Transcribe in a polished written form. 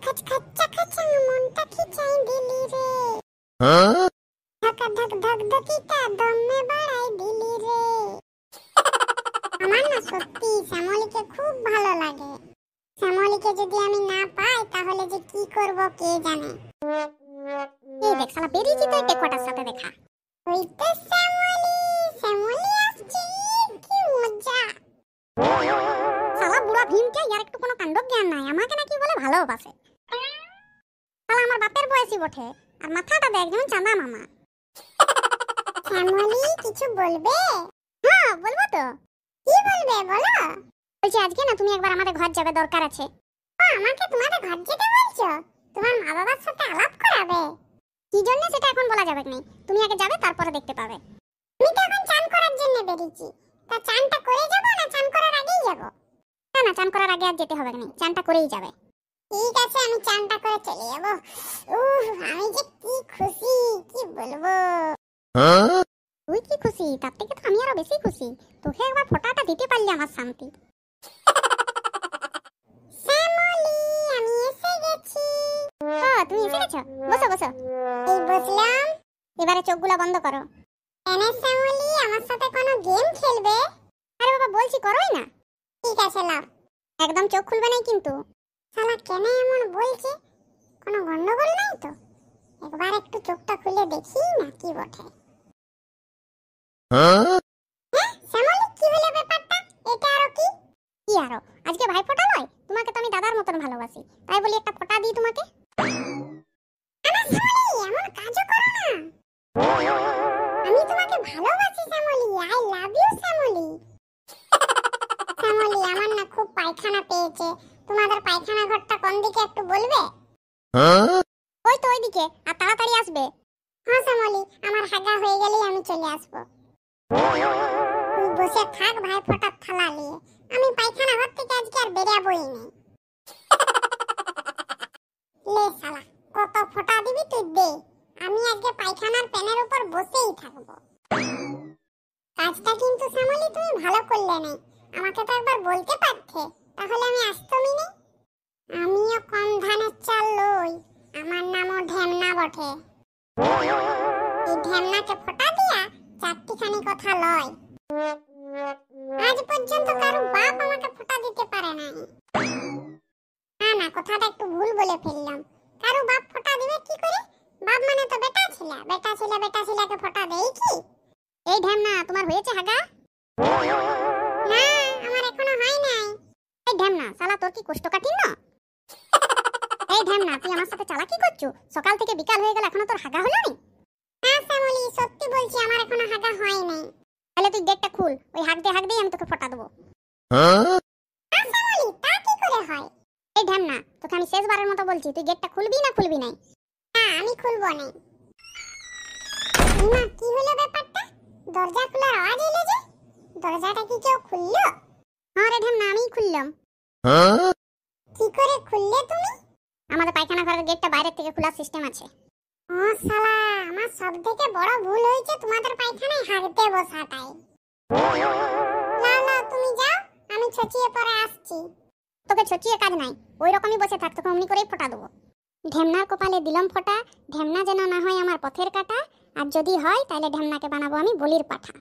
খচ খচ্চা খচা মনটা খিচাই দিলি রে, ধক ধক ধক ধকিটা দমে বাড়াই দিলি রে। আমার না সত্যি শ্যামলীকে খুব ভালো লাগে। শ্যামলীকে যদি আমি না পাই তাহলে যে কি করব কে জানে। এই দেখ শালা বেরিয়েছি তো টেকোটার সাথে দেখা। ওই তো শ্যামলী, শ্যামলী আসছে, কি মজা। শালা বুড়া ভীমকে ইয়ার একটু কোনো কাণ্ড জ্ঞান নাই, আমাকে নাকি বলে ভালোবাসে। শালা আমার বাপের বয়সী বটে, আর মাথাটা দেখ যেমন চাঁদা মামা। শ্যামলী কিছু বলবে? হ্যাঁ বলবো তো। কি বলবে বলো? বলছি আজকে না তুমি একবার আমাদের ঘর যাবে, দরকার আছে। আমাকে তোমাদের ঘর যেতে বলছো? তোমার মা বাবার সাথে আলাপ করাবে? কি জন্য সেটা এখন বলা যাবে না, তুমি আগে যাবে তারপরে দেখতে পাবে। আমি তো এখন চান করার জন্য বেরিয়েছি, তা চানটা করে যাব না চান করার আগেই যাব? না না, চান করার আগে আর যেতে হবে না, চানটা করেই যাবে। ঠিক আছে, আমি চানটা করে চলে যাব। আমি যে কি খুশি কি বলবো। তুই কি খুশি? তার থেকে তো আমি আরো বেশি খুশি, তোকে একবার ফোঁটাটা দিতে পারলে আমার শান্তি। শ্যামলী আমি এসে গেছি। তুমি এসে গেছো? বসো বসো। এই বসলাম। এবারে চোখগুলো বন্ধ করো। এনে শ্যামলী আমার সাথে কোনো গেম খেলবে? আরে বাবা বলছি করোই না। ঠিক আছে লাও। একদম চোখ খুলবে না কিন্তু। শালা কেন এমন বলছে, কোনো গন্ডগোল নাই তো? একবার একটু চোখটা খুলে দেখি না কি বটে। শ্যামলী কি হলো ব্যাপারটা? এটা আরো কি? কি আরো? আজকে ভাই ফোঁটা লয়? তোমাকে তো আমি দাদার মতন ভালোবাসি, তাই বলি একটা ফোঁটা দিই তোমাকে। আমার শ্যামলী এমন কাজও করো না। আমি তোমাকে ভালোবাসি Shyamali, I love you Shyamali. Shyamali আমার না খুব পায়খানা পেয়েছে, তোমাদের পায়খানা ঘরটা কোন দিকে একটু বলবে? ওই তো ওইদিকে, আর তাড়াতাড়ি আসবে। হ্যাঁ শ্যামলী, আমার হাগা হয়ে গেলেই আমি চলে আসবো। তুই বসে থাক ভাই ফোঁটার থালা নিয়ে, আমি পায়খানা ঘর থেকে আজকে আর বেরাবোই না। লে শালা কত ফোঁটা দিবি তুই দে, আমি আজকে পায়খানার প্যানের উপর বসেই থাকবো। কাজটা কিন্তু শ্যামলী তুমি ভালো করলে না, আমাকে তো একবার বলতে পারতে, তাহলে আমি আসতামই না। আমিও কম ধানের চাল লই, আমার নামও ঢেমনা বটে। এই ঢেমনাকে ফোঁটা দিয়া চারটিখানি কথা লয়। আজ পর্যন্ত কারো বাপ আমাকে ফোঁটা দিতে পারে নাই। না না, কথাটা একটু ভুল বলে ফেললাম। কারো বাপ ফোঁটা দিবে কি করে? বাপ মানে তো বেটা ছেলে, বেটা ছেলে বেটা ছেলেকে ফোঁটা দেয় কি? এই ঢেমনা তোমার হয়েছে হাগা? না আমার এখনো হয় নাই। এই ঢেমনা শালা তোর কি কোষ্ঠকাঠিন্য না? এই ঢেমনা তুই আমার সাথে চালাকি করছো? সকাল থেকে বিকাল হয়ে গেল এখনো তোর হাগা হলো না? না শ্যামলী সত্যি বলছি আমার এখনো হাগা হয় নাই। তাহলে তুই গেটটা খুল, ওই হাগ দিয়ে আমি তোকে ফোঁটা দেবো। না শ্যামলী তা কি করে হয়? এই ঢেমনা তোকে আমি শেষবারের মতো বলছি, তুই গেটটা খুলবি না খুলবি নাই? না আমি খুলবো না। মা কি হলো ব্যাপারটা? দরজা খোলার আওয়াজ এলো যে, দরজাটা কি কেউ খুললো? হ্যাঁ রে ঢেমনা আমিই খুললাম। কি করে খুললে তুমি? আমাদের পায়খানা ঘরের গেটটা বাইরে থেকে খোলার সিস্টেম আছে। ও শালা, আমার সবথেকে বড় ভুল হয়েছে তোমাদের পায়খানায় হাগতে বসাটাই। না তুমি যাও, আমি ছচিয়ে পরে আসছি। তোকে ছচিয়ে কাজ নাই, ওই রকমই বসে থাক, তোকে অমনি করেই ফোঁটা দেবো। ঢেমনার কপালে দিলাম ফোঁটা, ঢেমনা যেন না হয় আমার পথের কাটা, আর যদি হয় তাহলে ঢেমনাকে বানাবো আমি বলির পাঠা।